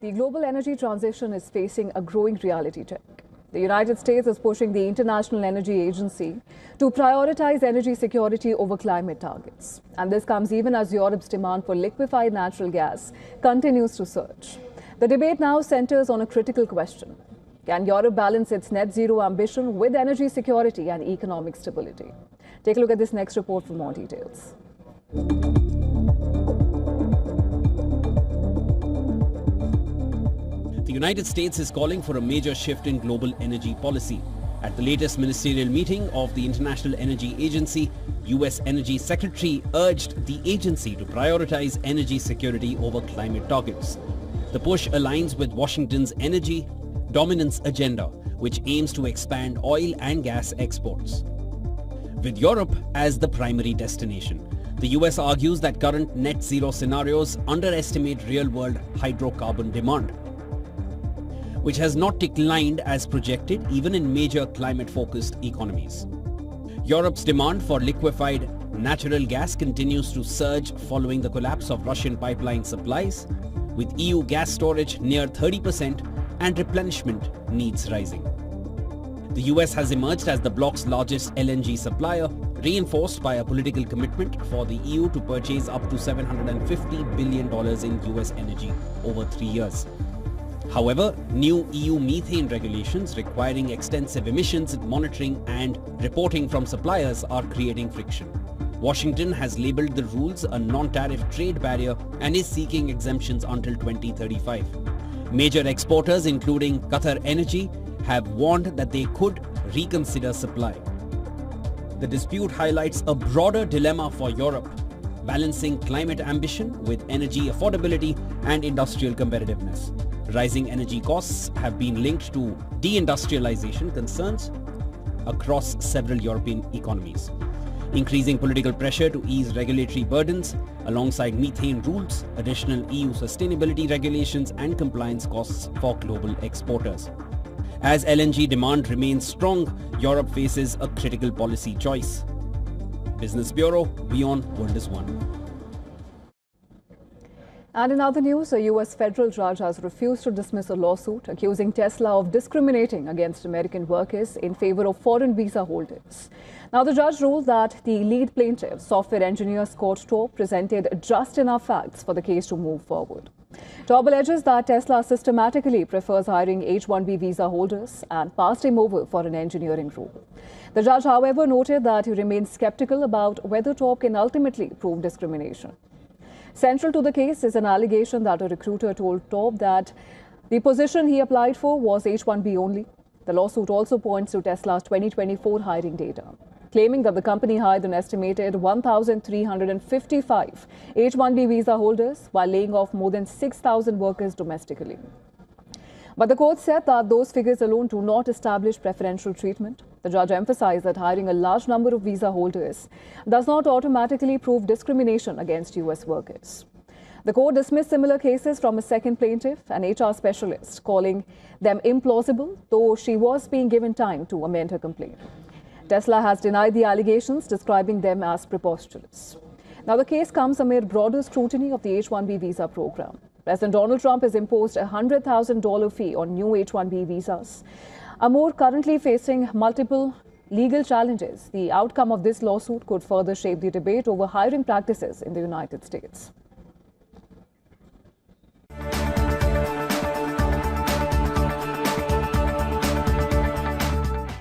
The global energy transition is facing a growing reality check. The United States is pushing the International Energy Agency to prioritize energy security over climate targets. And this comes even as Europe's demand for liquefied natural gas continues to surge. The debate now centers on a critical question. Can Europe balance its net zero ambition with energy security and economic stability? Take a look at this next report for more details. The United States is calling for a major shift in global energy policy. At the latest ministerial meeting of the International Energy Agency, US Energy Secretary urged the agency to prioritize energy security over climate targets. The push aligns with Washington's energy dominance agenda, which aims to expand oil and gas exports. With Europe as the primary destination, the US argues that current net zero scenarios underestimate real-world hydrocarbon demand, which has not declined as projected even in major climate-focused economies. Europe's demand for liquefied natural gas continues to surge following the collapse of Russian pipeline supplies, with EU gas storage near 30% and replenishment needs rising. The US has emerged as the bloc's largest LNG supplier, reinforced by a political commitment for the EU to purchase up to $750 billion in US energy over 3 years. However, new EU methane regulations requiring extensive emissions monitoring and reporting from suppliers are creating friction. Washington has labelled the rules a non-tariff trade barrier and is seeking exemptions until 2035. Major exporters, including Qatar Energy, have warned that they could reconsider supply. The dispute highlights a broader dilemma for Europe, balancing climate ambition with energy affordability and industrial competitiveness. Rising energy costs have been linked to deindustrialization concerns across several European economies, increasing political pressure to ease regulatory burdens alongside methane rules, additional EU sustainability regulations and compliance costs for global exporters. As LNG demand remains strong, Europe faces a critical policy choice. Business Bureau, WION World is One. And in other news, a US federal judge has refused to dismiss a lawsuit accusing Tesla of discriminating against American workers in favor of foreign visa holders. Now, the judge ruled that the lead plaintiff, software engineer Scott Taub, presented just enough facts for the case to move forward. Taub alleges that Tesla systematically prefers hiring H-1B visa holders and passed him over for an engineering role. The judge, however, noted that he remains skeptical about whether Taub can ultimately prove discrimination. Central to the case is an allegation that a recruiter told Taub that the position he applied for was H-1B only. The lawsuit also points to Tesla's 2024 hiring data, claiming that the company hired an estimated 1,355 H-1B visa holders while laying off more than 6,000 workers domestically. But the court said that those figures alone do not establish preferential treatment. The judge emphasized that hiring a large number of visa holders does not automatically prove discrimination against US workers. The court dismissed similar cases from a second plaintiff, an HR specialist, calling them implausible, though she was being given time to amend her complaint. Tesla has denied the allegations, describing them as preposterous. Now, the case comes amid broader scrutiny of the H-1B visa program. President Donald Trump has imposed a $100,000 fee on new H-1B visas. Amor currently facing multiple legal challenges. The outcome of this lawsuit could further shape the debate over hiring practices in the United States.